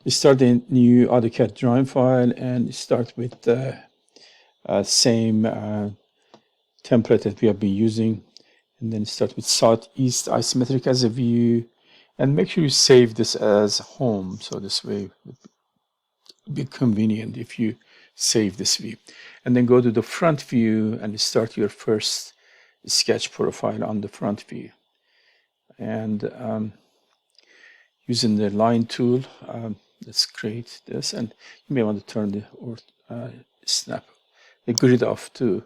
You start a new AutoCAD drawing file and start with the same template that we have been using, and then start with southeast isometric as a view, and make sure you save this as home, so this way it would be convenient if you save this view. And then go to the front view and start your first sketch profile on the front view. And using the line tool, let's create this, and you may want to turn the snap the grid off too,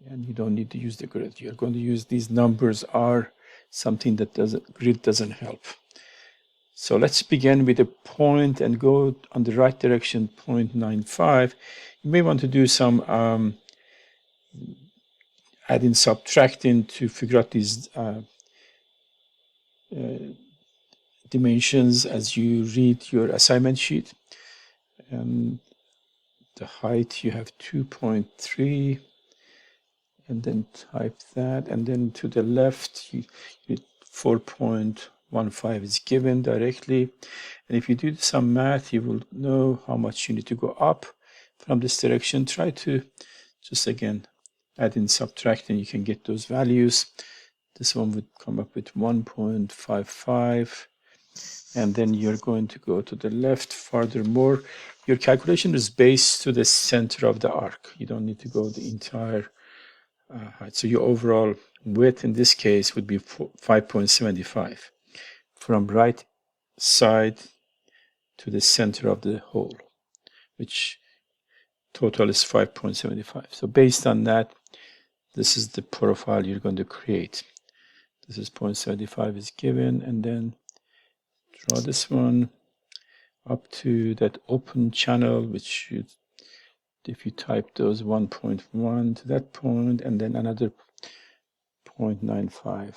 and you don't need to use the grid. You're going to use these numbers are something that grid doesn't help. So let's begin with a point and go on the right direction, 0.95. You may want to do some adding, subtracting to figure out these dimensions as you read your assignment sheet. And the height, you have 2.3, and then type that, and then to the left, 4.15 is given directly. And if you do some math, you will know how much you need to go up from this direction. Try to just again add in, subtract, and you can get those values. This one would come up with 1.55. And then you're going to go to the left furthermore. Your calculation is based to the center of the arc. You don't need to go the entire height. So your overall width in this case would be 5.75 from right side to the center of the hole, which total is 5.75. So based on that, this is the profile you're going to create. This is 0.75 is given, and then draw this one up to that open channel, which should, if you type those 1.1 to that point, and then another 0.95,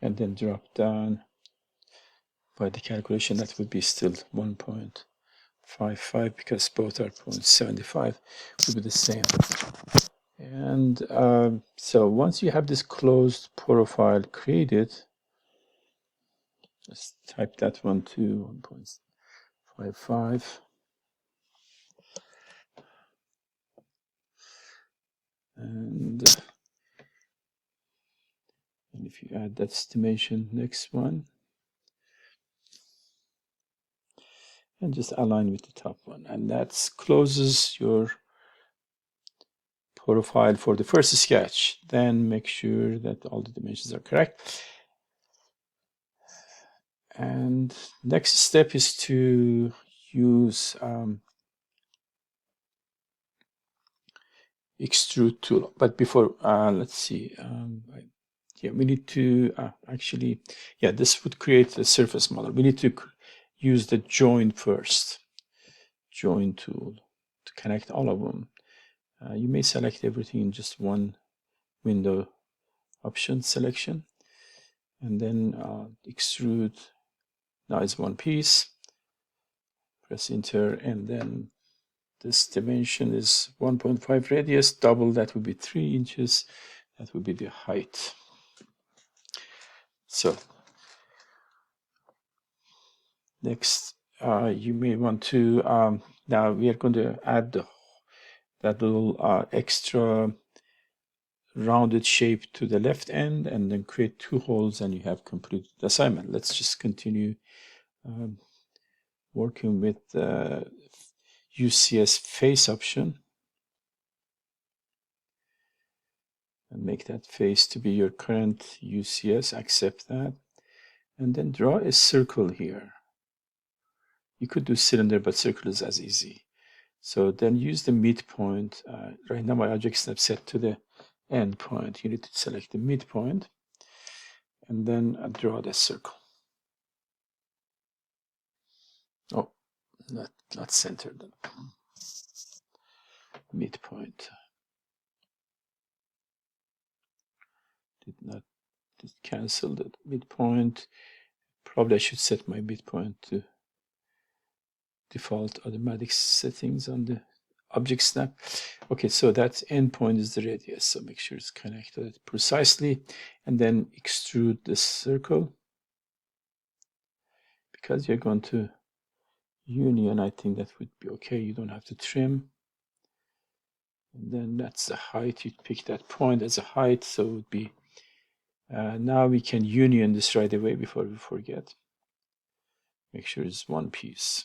and then drop down by the calculation, that would be still 1.55 because both are 0.75 would be the same. And so once you have this closed profile created, just type that one to 1.55. And if you add that dimension, next one, and just align with the top one, and that closes your profile for the first sketch. Then make sure that all the dimensions are correct. And next step is to use extrude tool. But before, let's see. Yeah, we need to actually, yeah, this would create a surface model. We need to use the join first, join tool, to connect all of them. You may select everything in just one window option selection, and then extrude. Now it's one piece. Press enter, and then this dimension is 1.5 radius. Double that would be 3 inches. That would be the height. So next, you may want to, now we are going to add that little extra rounded shape to the left end, and then create 2 holes, and you have completed the assignment. Let's just continue working with the UCS face option, and make that face to be your current UCS. Accept that, and then draw a circle here. You could do cylinder, but circle is as easy. So then use the midpoint. Right now my object snap set to the end point. You need to select the midpoint, and then draw the circle. Oh, not centered. Midpoint. Did cancel that midpoint. Probably I should set my midpoint to default automatic settings on the object snap. Okay, so that endpoint is the radius, so make sure it's connected precisely, and then extrude the circle. because you're going to union, I think that would be okay. You don't have to trim. And then that's the height. You pick that point as a height, so it would be now we can union this right away before we forget. Make sure it's one piece.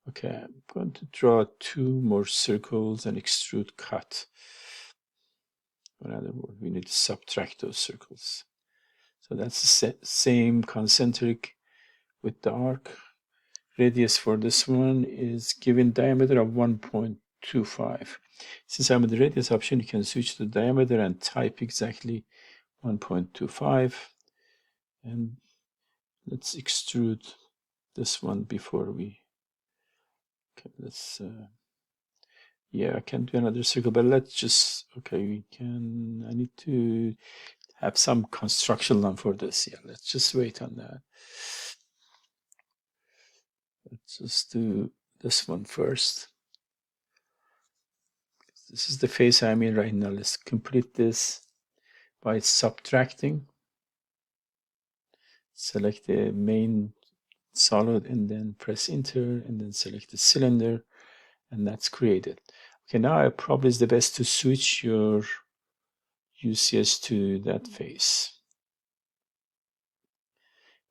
Okay, I'm going to draw 2 more circles and extrude cut. In other words, we need to subtract those circles. So that's the same concentric with the arc. Radius for this one is given diameter of 1.25. Since I'm in the radius option, you can switch to diameter and type exactly 1.25. And let's extrude this one before we. Okay, let's. Yeah, I can do another circle, but let's just. Okay, we can. I need to have some construction line for this. Yeah, let's just wait on that. Let's just do this one first. This is the phase I'm in right now. Let's complete this by subtracting. Select the main solid and then press enter and then select the cylinder, and that's created. Okay, now probably is the best to switch your UCS to that face.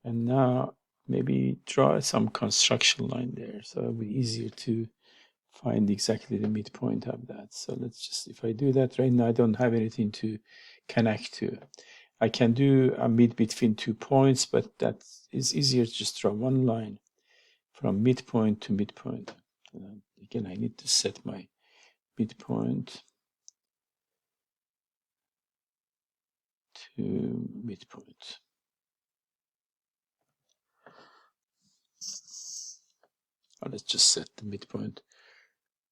And now maybe draw some construction line there, so it'll be easier to find exactly the midpoint of that. So let's just, if I do that right now, I don't have anything to connect to. I can do a mid between 2 points, but that is easier to just draw one line from midpoint to midpoint. Again, I need to set my midpoint to midpoint. Or let's just set the midpoint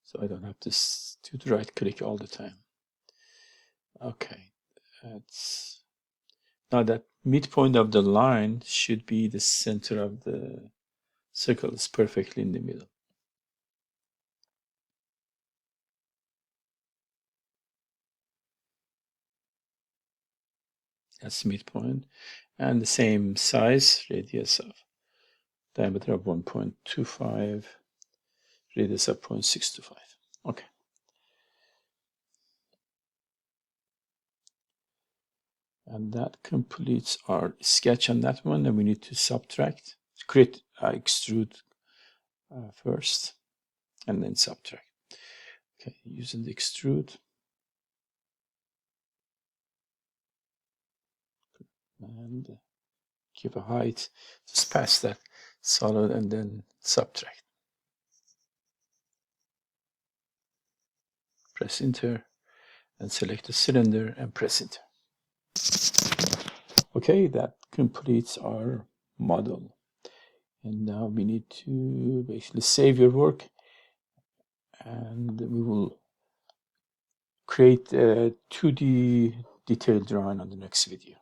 so I don't have to do the right click all the time. Okay, that's now that midpoint of the line should be the center of the circle. It's perfectly in the middle. That's midpoint, and the same size, radius of diameter of 1.25, radius of 0.625. Okay. And that completes our sketch on that one. And we need to subtract, create extrude first, and then subtract. Okay, using the extrude. And give a height, just pass that solid and then subtract. Press enter and select the cylinder and press enter. Okay, that completes our model. And now we need to basically save your work, and we will create a 2D detailed drawing on the next video.